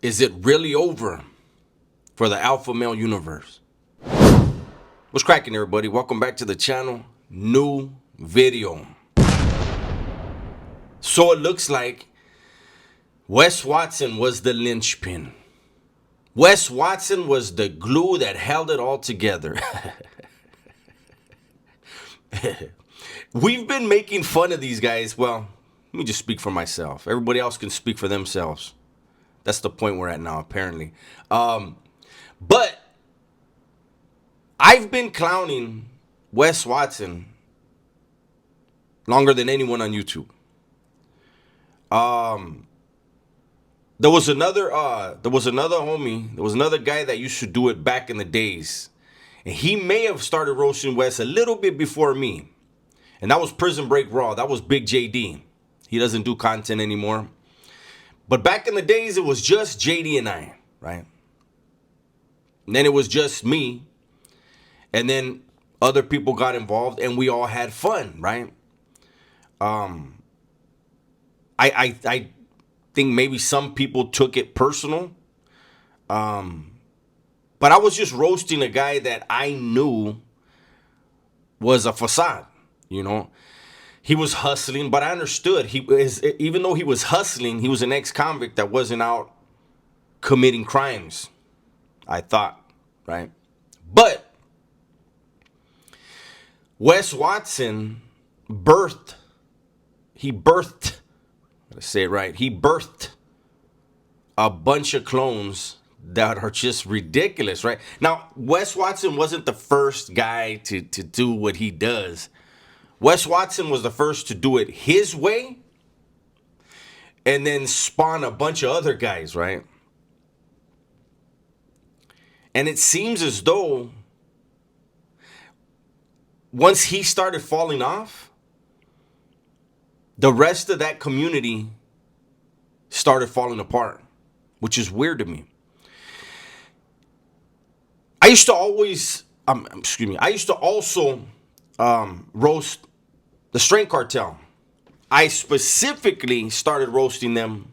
Is it really over for the alpha male universe? What's cracking, everybody? Welcome back to the channel. New video. So it looks like Wes Watson was the linchpin. Wes Watson was the glue that held it all together. We've been making fun of these guys. Well, let me just speak for myself. Everybody else can speak for themselves. That's the point we're at now, apparently. But I've been clowning Wes Watson longer than anyone on YouTube. There was another homie, there was another guy that used to do it back in the days. And he may have started roasting Wes a little bit before me. And that was Prison Break Raw. That was Big JD. He doesn't do content anymore. But back in the days, it was just JD and I, right? And then it was just me. And then other people got involved and we all had fun, right? I think maybe some people took it personal. But I was just roasting a guy that I knew was a facade, you know? He was hustling, but I understood. Even though he was hustling, he was an ex-convict that wasn't out committing crimes, I thought, right? But Wes Watson birthed, let's say it right, he birthed a bunch of clones that are just ridiculous, right? Now, Wes Watson wasn't the first guy to do what he does. Wes Watson was the first to do it his way and then spawn a bunch of other guys, right? And it seems as though once he started falling off, the rest of that community started falling apart, which is weird to me. I used to always, I used to also roast the Strength Cartel. I specifically started roasting them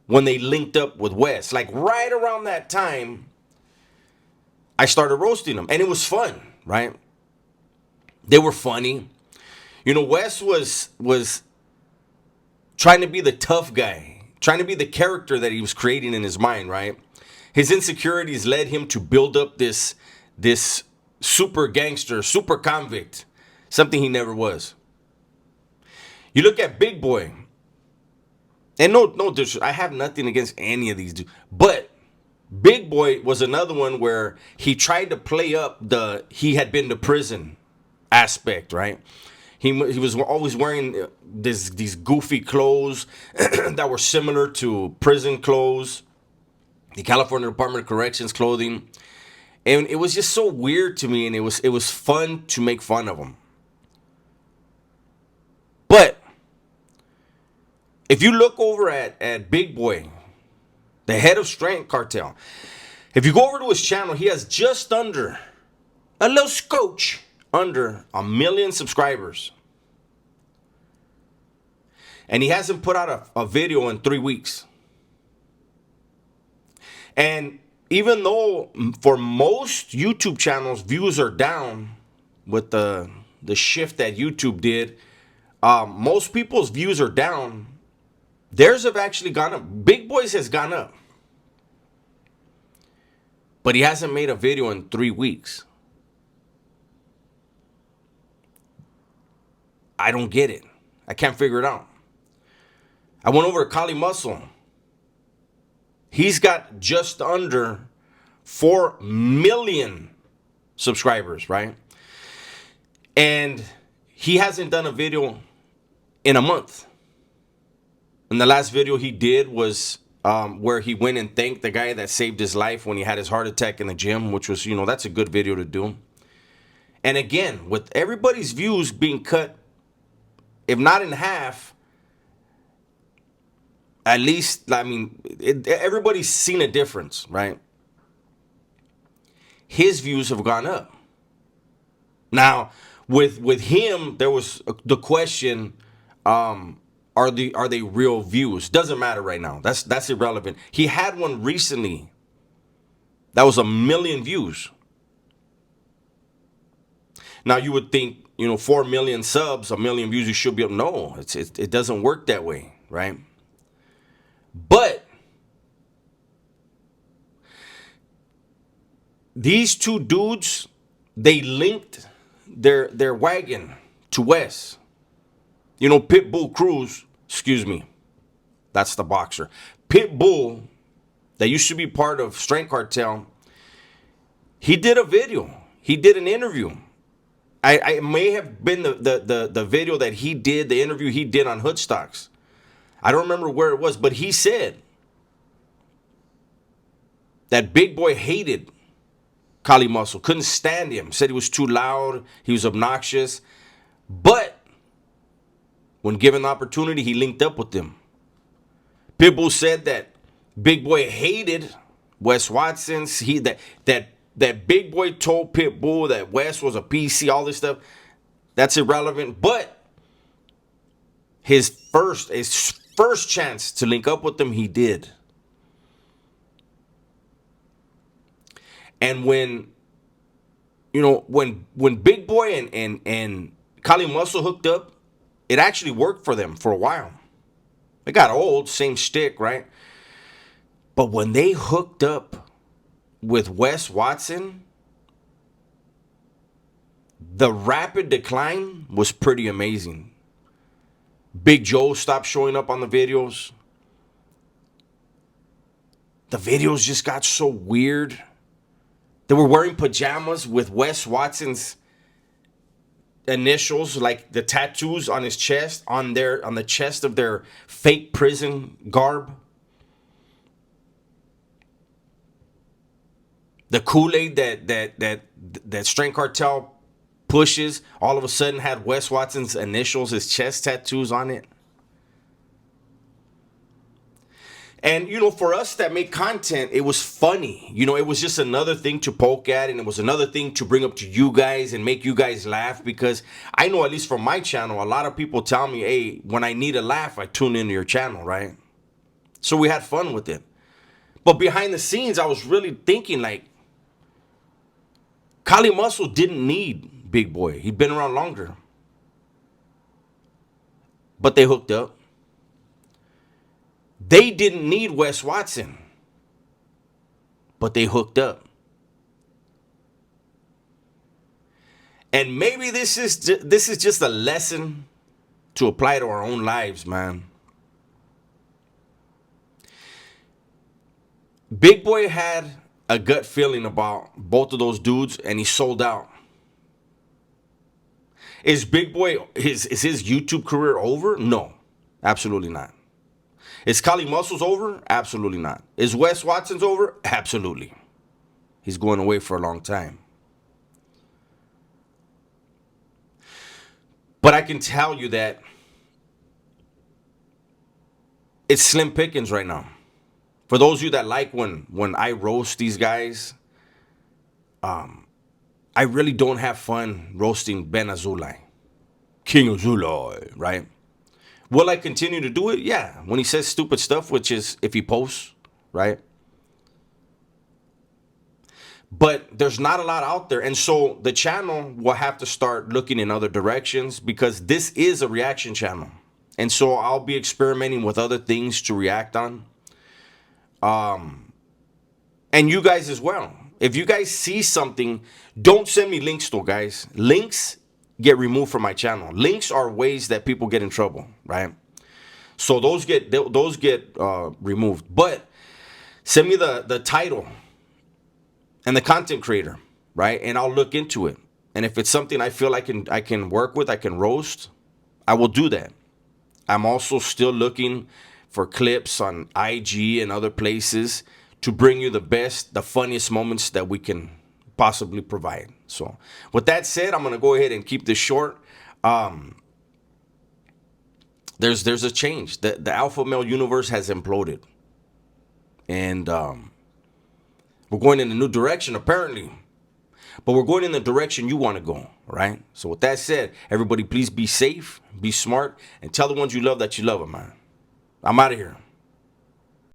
when they linked up with Wes. Like right around that time, I started roasting them. And it was fun, right? They were funny. You know, Wes was trying to be the tough guy, trying to be the character that he was creating in his mind, right? His insecurities led him to build up this super gangster, super convict, something he never was. You look at Big Boy, and no disrespect, I have nothing against any of these dudes, but Big Boy was another one where he tried to play up he had been to prison aspect, right? He was always wearing these goofy clothes that were similar to prison clothes, the California Department of Corrections clothing. And it was just so weird to me, and it was fun to make fun of him. But if you look over at Big Boy, the head of Strength Cartel, if you go over to his channel, he has just under, a little scotch, under 1 million subscribers. And he hasn't put out a video in 3 weeks. And even though for most YouTube channels, views are down with the shift that YouTube did, most people's views are down. Theirs have actually gone up. Big Boy's has gone up. But he hasn't made a video in 3 weeks. I don't get it. I can't figure it out. I went over to Kali Muscle. He's got just under 4 million subscribers, right? And he hasn't done a video in a month. And the last video he did was where he went and thanked the guy that saved his life when he had his heart attack in the gym, which was, you know, that's a good video to do. And again, with everybody's views being cut, if not in half, at least, I mean, everybody's seen a difference, right? His views have gone up. Now, with him, there was the question, are they real views? Doesn't matter right now. That's irrelevant. He had one recently that was 1 million views. Now you would think, 4 million subs, 1 million views, you should be up. No, it doesn't work that way, right? But these two dudes, they linked their wagon to Wes. Pitbull Cruz, excuse me, that's the boxer. Pitbull, that used to be part of Strength Cartel, he did a video. He did an interview. I may have been the video that he did, the interview he did on Hoodstocks. I don't remember where it was, but he said that Big Boy hated Kali Muscle, couldn't stand him, said he was too loud, he was obnoxious. But when given the opportunity, he linked up with him. Pitbull said that Big Boy hated Wes Watson. That Big Boy told Pitbull that Wes was a PC, all this stuff. That's irrelevant. But his first chance to link up with them, he did. And when Big Boy and Kali Muscle hooked up, it actually worked for them for a while. It got old, same shtick, right? But when they hooked up with Wes Watson, the rapid decline was pretty amazing. Big Joe stopped showing up on the videos. The videos just got so weird. They were wearing pajamas with Wes Watson's initials, like the tattoos on his chest, on the chest of their fake prison garb. The Kool-Aid that Strength Cartel pushes all of a sudden had Wes Watson's initials, his chest tattoos on it. And, for us that make content, it was funny. It was just another thing to poke at, and it was another thing to bring up to you guys and make you guys laugh, because I know, at least from my channel, a lot of people tell me, hey, when I need a laugh, I tune into your channel, right? So we had fun with it. But behind the scenes, I was really thinking, like, Kali Muscle didn't need Big Boy. He'd been around longer. But they hooked up. They didn't need Wes Watson, but they hooked up. And maybe this is just a lesson to apply to our own lives, man. Big Boy had a gut feeling about both of those dudes, and he sold out. Is Big Boy, is his YouTube career over? No, absolutely not. Is Kali Muscles over? Absolutely not. Is Wes Watson's over? Absolutely. He's going away for a long time. But I can tell you that it's slim pickings right now. For those of you that like when I roast these guys, I really don't have fun roasting Ben Azulay, King Azulay, right? Will I continue to do it? Yeah. When he says stupid stuff, which is if he posts, right? But there's not a lot out there. And so the channel will have to start looking in other directions, because this is a reaction channel. And so I'll be experimenting with other things to react on. And you guys as well. If you guys see something, don't send me links though, guys. Links get removed from my channel. Links are ways that people get in trouble, right? So those get removed. But send me the title and the content creator, right? And I'll look into it. And if it's something I feel I can work with, I can roast, I will do that. I'm also still looking for clips on IG and other places to bring you the best, the funniest moments that we can possibly provide. So with that said, I'm going to go ahead and keep this short. There's a change. The alpha male universe has imploded. And we're going in a new direction, apparently. But we're going in the direction you want to go, right? So with that said, everybody please be safe, be smart, and tell the ones you love that you love them, man. I'm out of here.